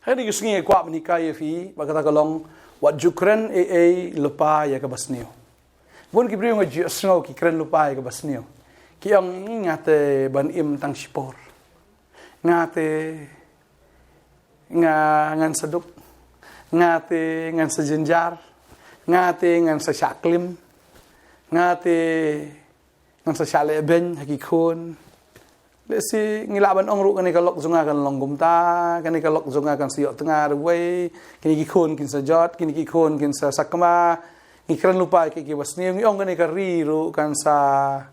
Hari ni sengi kuat menikah ya fi, bagata kalong wat jukren lupa ya ke basniu. Bun ki bring ngaju snow ki kren lupa ya ke basniu. Ki ang ngate ban im tang sipor. Ngate ngan seduk. Ngate ngan sejenjar. Ngate ngan sesaklim. Ngate ngan sesaleben hakikun. Lesi ngilaban ong kani kalok zunga kan longgum ta kani kalok zunga kan siok tengah ruway kini kikun kin sajot kini kikun kin sa sakma ngikran lupa ki basni ngi ong kani kari ru kan sa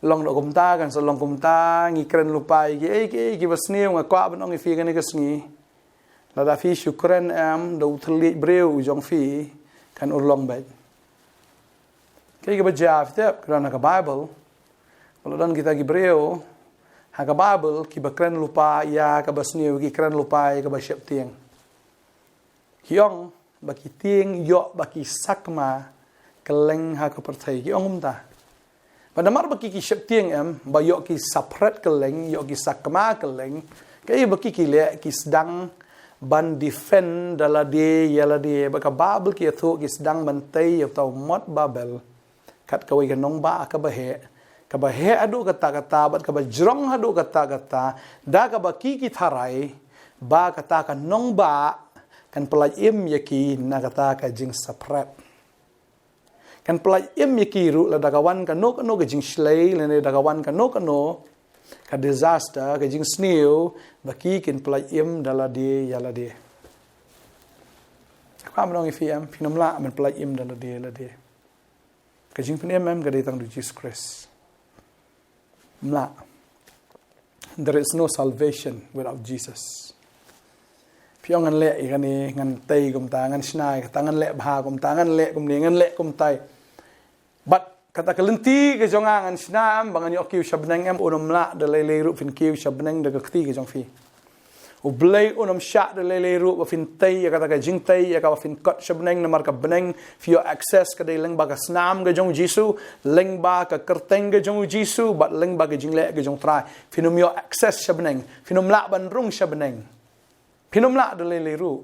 long do kumta kan sa long kumta ngikran lupa ki basni ngakwa ban ong fi kani kasngi lada fi syukran am do thli breu jong fi kan urlong bai ki baja fitep kerana ka bible kalau dan kita gi breu Haka Bible ki bakren lupa ya ka basniu ki kren lupa ya ka basyap tiang. Kiong baki tiang yo baki sakma keleng haka pertai ki ong umta. Pada mar baki ki syap tiang em ba yo ki sapret keleng yo ki sakma keleng kai baki ki le ki sedang ban defend dala de yala de baka Bible ki thu ki sedang bantai atau mot Babel kat kawai ka nong ba ka bahe kabahe adu kata-kata bat kabajrong adu kata-kata da kabaki tharai ba kata kan nong ba kan pelaj im yaki na kata ka jing sapret kan pelaj im yaki ru la dagawan kan no ka jing slay le dagawan kan no ka disaster ka jing sniew baki kin pelaj im dala de yala de ka manong ifiam pinamla man pelaj im dala de la de ka jing pinem am ga datang du Jesus Christ There is no salvation without Jesus. Piong ngan le ikani ngan tay kum ta ngan snai kata ngan le bha kum ta ngan le kum ni ngan le kum tai. But kata kelenti ke jonga ngan snam bangan yo kiu shabnang am unum la de le ru fin kiu shabnang de kti ke jong fi. U blai unum sha de le ru ba fin tay kata ka jing tay ya ka fin kot shabnang na mar ka benang for your access ka de leng ba ka snam ke jong Jisu leng ba ka kerteng ke jong Jisu but leng ba ke jing le ke jong trai finum your access shabnang finum la ban rung shabnang finum la de le ru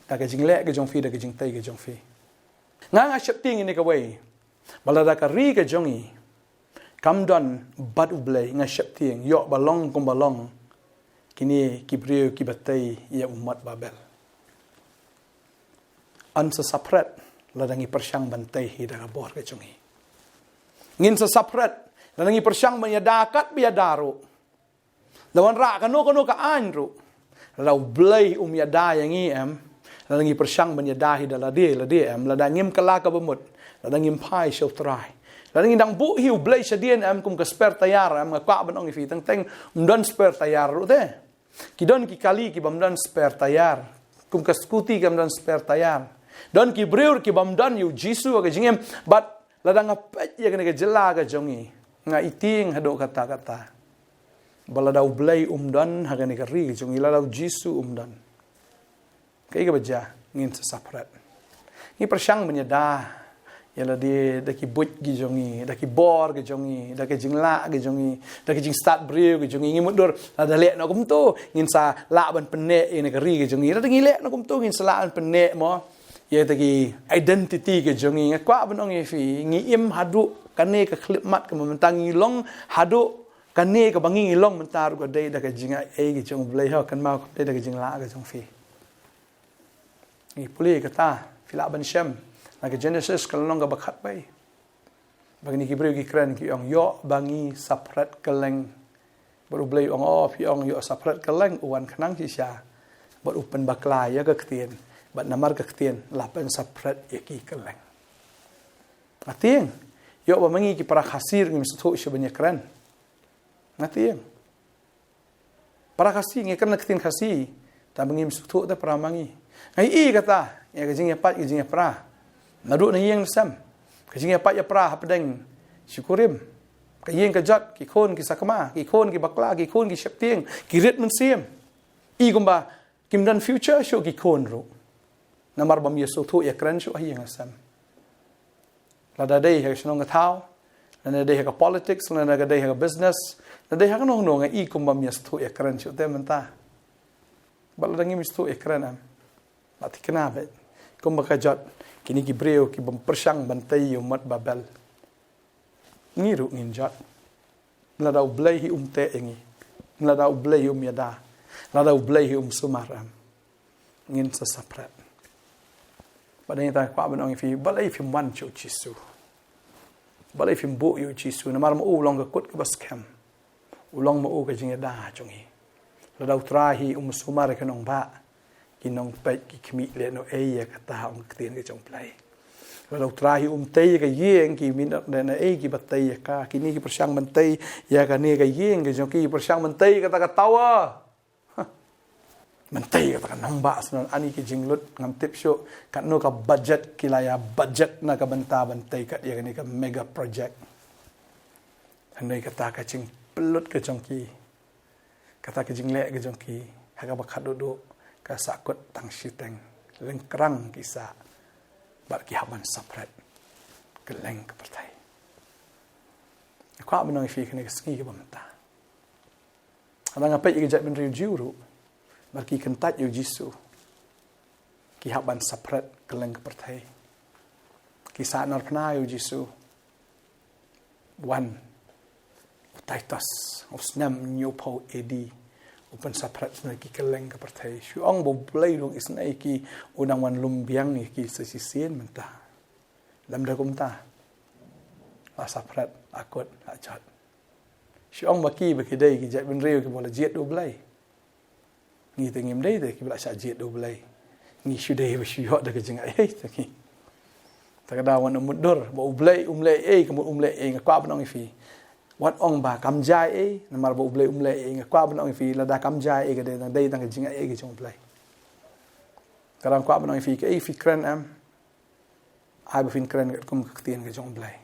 da ka jing le ke jong fi da ka jing tay ke jong fi nga shap ting ni ka wei balada ka ri ke jongi kam don bat u blai nga shap ting yo balong kum balong kini kibriu kibatai ya umat Babel. An sapret ladangi persyang bantai hidang abor ke cungi. Ngin sapret ladangi persyang menyadakat biadaru. Lawan ra kano ka anru. Lau blai yada yang em ladangi persyang menyadahi dalade em ladangim kelaka bemut ladangim pai syutrai. Ladangi dang bu hiu blai syadien em kum ke spare tayar em ngakwa banong ifi teng umdan spare tayar ru te. Kidon ki kali ki bamdan spare tayar kum ka skuti ki bamdan spare tayar don ki breur ki bamdan yu Jisu ka jingem but ladang apet ya kene ke jela ka jongi nga iting hado kata-kata baladau blai umdan ha kene ka ri jongi ladau Jisu umdan kai ka baja ngin saprat ni persyang menyada yala dia daki but gi jongi daki bor gi jongi daki jingla gi jongi daki jing start breu gi jongi ngimut dor ada lek no kum tu ngin sa la ban penek ini kari gi jongi ada ngilek no kum tu ngin sa la ban penek mo ye daki identity gi jongi ngakwa banong fi ngiem hadu kane ka klip mat ka mentang ngilong hadu kane ka bangi ngilong mentar ko dei daki jinga gi jong blai ha kan ma dei daki jingla gi jong fi ni puli kata fila ban syam Naka Genesis kalau nong bakat bay. Bagi ni kibreu ki kren ki ong yo bangi sapret keleng. Baru blai ong off yo ong yo sapret keleng uan kenang si sya. Baru pen baklai ya ke ketien. Bat namar ke ketien lapan sapret ya ki keleng. Ngatieng. Yo ba mangi ki para khasir ngi mstu sya banyak kren. Ngatieng. Para khasir ngi kena ketien khasir. Ta bangi mstu ta para mangi. Ngai i kata ya ke jing ya pat ke jing ya para. Naduk na yeng sam. Kajing ya pat ya pra hapdeng syukurim. Kayeng kajat ki khon ki sakma, ki khon ki bakla, ki khon ki syaptieng, ki rit mun sim. I gumba kim dan future syo ki khon ru. Namar bam yesu thu ya kran syo yeng sam. Lada dei ha snong ka thau, lada dei ha politics, lada dei ha business, lada dei ha no no nga i gumba yesu thu ya kran syo te menta. Baladang ini mesti ekran am. Mati kenapa? Kau makajat kini kibreu ki mempersang bantai umat Babel. Ngiru nginjat. Nada ublehi te ingi. Nada ublehi yada. Nada ublehi sumaram. Ngin sesaprat. Padahal kita kuat benang fi balai fi man chu chisu. Balai fi bu yu chisu. Namar mo ulong ke kut ke baskem. Ulong mo ke jinga da chungi. Nada utrahi sumar ke nong ba. Kinong pek ki kmi le no eya kata ketien ke jong play. Kalau terakhir tei ke yeng ki minat na ki batai ka kini ki persang mentai ya ka ni ke yeng ke jong ki persang mentai kata tawa. Mentai kata nang ba sunan ani ki jinglut ngam tip show kat no ka budget kilaya budget na ka banta bantai kat ya ni ka mega project. Andai kata ka jing pelut ke jong ki. Kata ke jing le ke jong ki ha bakat duduk ka sakut tang siteng lengkrang kisah bagi haban sapret keleng ke partai. Aku apa menang fi kena kesengi ke bamta. Ada ngapai ikut ben review bagi kentat yu jisu. Ki haban sapret keleng ke partai. Kisah nar pna yu jisu. One Titus osnam new po edi open saprat ki keleng ke partai. Shillong bo play long is na ki unang wan lumbiang ni ki sesisien mentah. Lam da kumta. La saprat akut ajat. Shillong baki dai ki jat ben reu ki bola jet do blai. Ni tengim dai ki bola sa jet do blai. Ni shudai ba shuyot da ke jing ai taki. Takada wan mudur bo blai ke umlai ngakwa benong fi. Wat ong ba kamjai namar bo umlai ngakwa benong fi lada kamjai ke dai tang jinga ke jong play. Karang kwa benong fi ke fi kren am. Ai ba fin kren kum ktien ke jong play.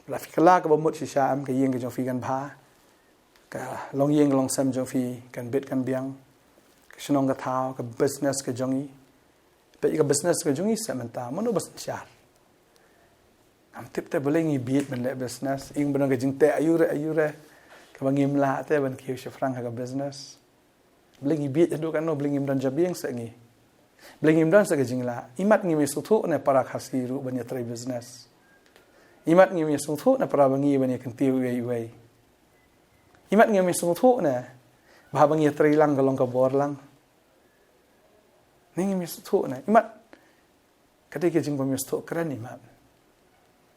La fi kala ke bomut shisha am ke yeng ke jong fi kan ba. Ka long yeng long sam jong fi kan bit kan biang. Ke shnong ka thao ke business ke jongi. Pe ke business ke jongi samanta mono bas char. Am tip te boleh ngibit men le business ing benang ke jingte ayure ke bangim la te ban kiu shafrang ha business boleh ngibit adu kan no boleh ngim dan jabieng sengi boleh ngim dan sa ke jingla imat ngim suthu ne para khasi ru ban yatrai business imat ngim suthu ne para bangi ban yakin tiu wei imat ngim suthu ne ba bangi yatrai lang galong ka bor lang ngim suthu ne imat kate ke jing bam suthu kran imat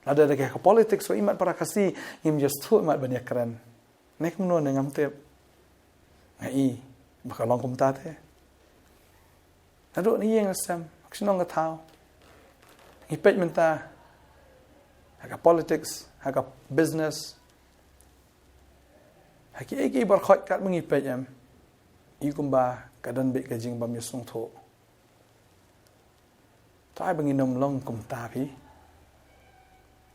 ada ke politik so imat para kasih ngim just tu imat banyak keren. Nek mno ngam tep. Ngai bakal long kum ta te. Ado ni yang asam, aksinong ka tao. Ipet menta haka politics, haka business. Haki eki bar khot kat mengipet yam. Ikum ba kadan be ka jing bam yusung tho. Tai banginom long kum ta pi.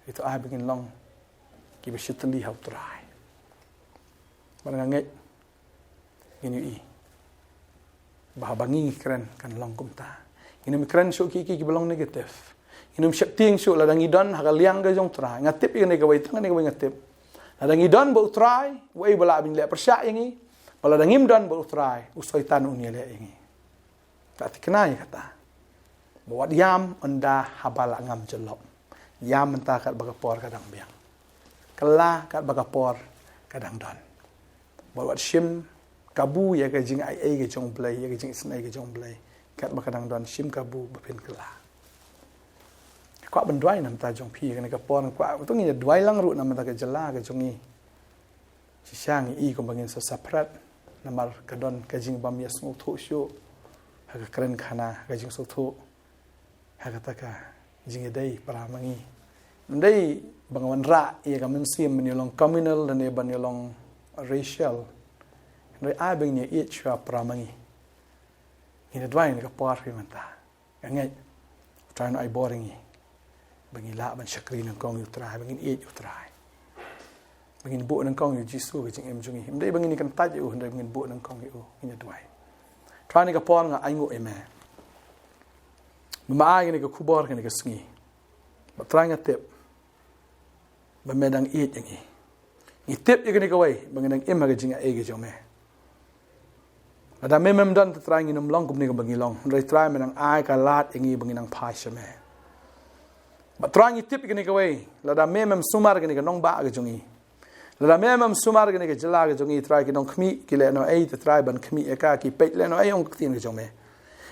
Itu ai begin long ki besyitli hau trai barang ngai ini bah bangi keren kan long kumta ini keren so ki belong negatif ini syakting so ladang idon ha liang ga jong trai ngatip ini ga wai tang ni ga ngatip ladang idon bo trai wai bala bin le persyak ini bala dangim don bo trai usaitan unia le ini tak kenai kata buat yam anda habala ngam jelok yam mentah kat bagapor kadang biang. Kelah kat bagapor kadang don. Buat shim kabu ya ke jing ai ke jong play ya ke jing snai ke jong play. Kat bakadang don shim kabu bapin kelah. Kwa ben dwai nam ta jong pi ke ka por kwa tu ngi dwai lang ru nam ta ke jela ke jongi. Si sang i ko bangin sa saprat namar kadon ke jing bam ya smu thu shu. Ha ka kren khana ke jing su thu. Ha ka ta ka jing dai para mangi ndai bangawan ra ia ka mensim menilong communal dan ia banilong racial ndai a bang ni each para mangi ina dwai ni ka par fi manta ngai try no ai boring bangi la ban shakri nang kong yu try bangin each yu try bangin bu nang kong yu jisu ke jing em jungi ndai bangin ni kan taj yu ndai bangin bu nang kong yu ina dwai try ni ka por nga ai ngo eme Maay ni ka khubor ni ka sngi. Batrang atip. Bamedang eat yang i. Ni tip ni ka wai bangin ang im ha jing a ge jome. Ada memang dan try nginum long kum ni ka bangilong. Rai try menang ai ka lat ingi banginang pai syame. Ba try ngi tip ni ka wei. Lada memang sumar ni ka nong ba ka jungi. Lada memang sumar ni ka jela ka jungi try ki nong khmi ki le no ai te try ban khmi eka ki peit le no ai ong tin ka jome.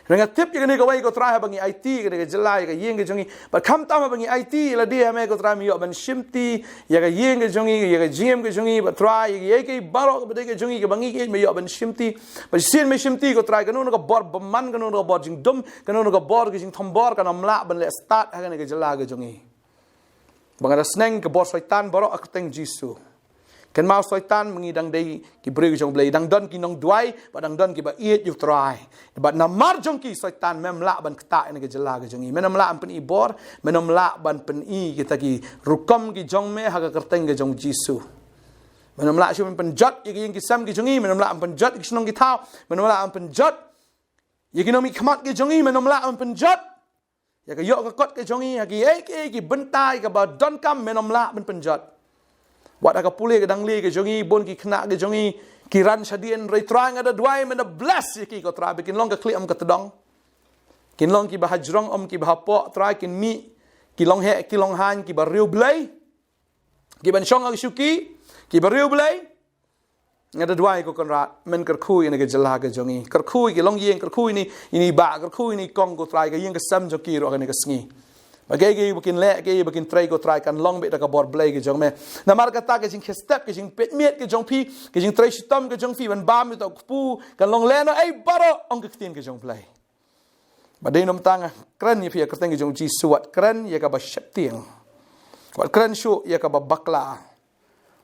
Renga tip ni ka wei ko try ha bangi IT ka jela ka yeng ka jungi. Ba kham ta ma bangi IT la dia me ko try mi yo ban shimti ya ka yeng ka jungi ya ka gym ka jungi ba try ye ke baro ka ka jungi ka bangi ke me yo ban shimti ba sin me shimti ko try ka no ka bor man ka no ka bor jing dum ka no ka bor ka jing thombor ka namla ban le start ha ka jela ka jungi. Bangada sneng ka bor syaitan baro ak teng jisu. Ken mau syaitan mengidang dei ki breu jong blei dang don ki nong duai ba dang don ki ba iet you try ba namar jong ki syaitan mem la ban kta ne ke jela ke jongi menam la pen i bor menam la ban pen i kita ki rukom ki jong me ha ka kerteng ke jong jisu menam la shum pen jot ki ki sam ki jongi menam la pen jot ki snong ki thao menam la pen jot ye ki nomi khamat ki jongi menam la pen jot ya ka yo ka kot ke jongi ha ki ki bentai ka ba don kam menam la pen jot Wat aga pule ke dangli ke jongi bon ki khna ke jongi ki ran shadien rei trang ada duai men bless ki ko tra bikin long ka kli am ka tedong kin long ki bahajrong om ki bahapo tra kin mi ki long he ki long han ki bariu blai ki ban shong ag shuki ki bariu blai ngada duai ko kon rat men kar khui ne ke jala ke jongi kar khui ki long yeng kar khui ni ini ba kar khui ni kong ko tra ke yeng ka sam jo ki ro ne ke sngi Bagay bikin le gay bikin try go try kan long bit ka bor blay ke jong me na mar ka ta ke jing step ke jing pet miet ke jong pi ke jing try shitam ke jong pi ban bam to pu kan long le no ai baro ong ke tin ke jong play badai nom tanga kren ye pi ka teng ke jong ji suat kren ye ka ba shep tiang wat kren shu ye ka ba bakla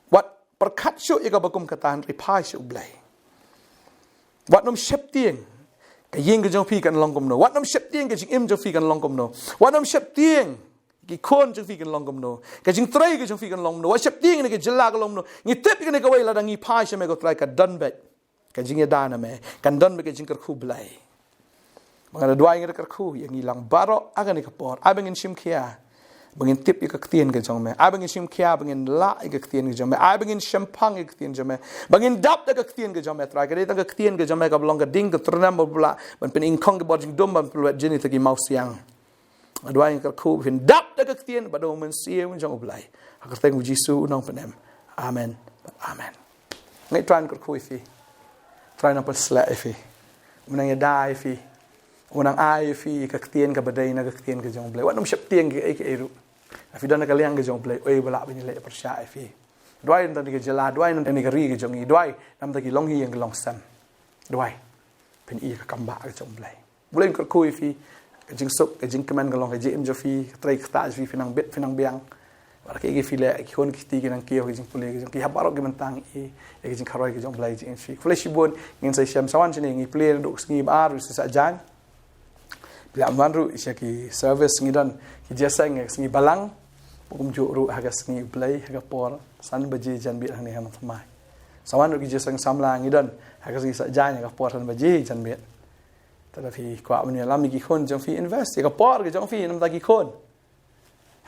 wat perkat shu ye ka ba kum katan ripai shu blay wat nom shep tiang cái yeng cái jong phi kan long kom no wat nam shep tieng cái jing im jong phi kan long kom no wat nam shep tieng cái khon jong phi kan long kom no cái jing trai cái jong phi kan long no wat shep tieng ne cái jela kan long no ni tep cái ne ka wei la dang ni pai she me ko trai ka dan bet cái jing ya dana me kan dan be cái jing kar khu blai mangada duai ngi kar khu yang ilang baro aga ni ka por ai bangin shim khia bangin tip ka ktien ke jong me ai bangin shim khia bangin la ka ktien ke jong me ai bangin shampang ke ktien jong me bangin dap ka ktien ke jong me try ka de ka ktien ke jong me ka blong ka ding ka trnam bla ban pen in kong ke bodjing dum ban pluet jeni ta ki mau siang adwai ka khu fin dap ka ktien ba do men sieu jong blai ka teng jisu nong penem amen amen ngai tran ka khu fi try na pa sla fi menang ya dai fi unang ai fi ka ktien ka badai na ka ktien ka jong blai wat nom shep tieng ke eru afi dan ka liang ke jong blai oi bala bin le per sha fi dwai nan ke jela dwai nan ni ka ri ke jong i dwai nam ta ki long hi yang long sam dwai pen i ka kamba ka jong blai blai ka kui fi ka jing sup ka jing kemen ka long ka jim jo fi trai ka ta fi finang bet finang biang wala ke fi le ki hon ki ti ke nang ki ho jing pule ke jong ki habaro ke mentang i ke jing kharoi ke jong blai jing fi flesh bon ngin sai sham sawan chini ngi play do sngi bar ru sa jan bila amwanru isya ki service ngidan ki jasa ngi balang bukum ju ru haga sngi play haga por san baji jan bi hang ni ham thamai sawan ru ki jasa samla ngidan haga sngi sa jan haga por san baji jan bi tada fi kwa mani lam ki khon jong fi invest haga por ki jong fi nam ta ki khon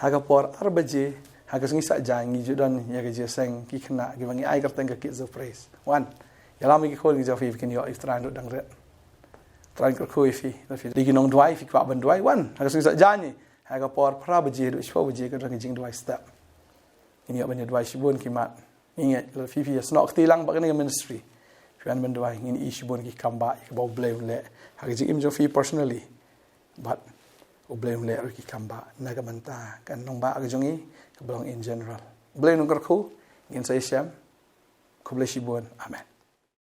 haga por ar baji haga sngi sa jan ngi ju dan ya ki jasa ki khna ki bangi ai karteng ka ki surprise one ya lam ki khon ki jong fi kin yo iftran do dang re trying to khui fi lagi nong duai fi kwa ban duai wan ha sa jani ha ka por pra baje do shpo baje ka rang jing duai step ini ban duai shibon ki mat ingat la fi snok tilang ba ni ministry fian ban duai ini shibon ki kamba ki ba blame le ha ka jing im jo fi personally but blame le ki kamba na ka manta kan nong ba ka jongi ka belong in general blame nong kar khu ngin sai sham khub le shibon amen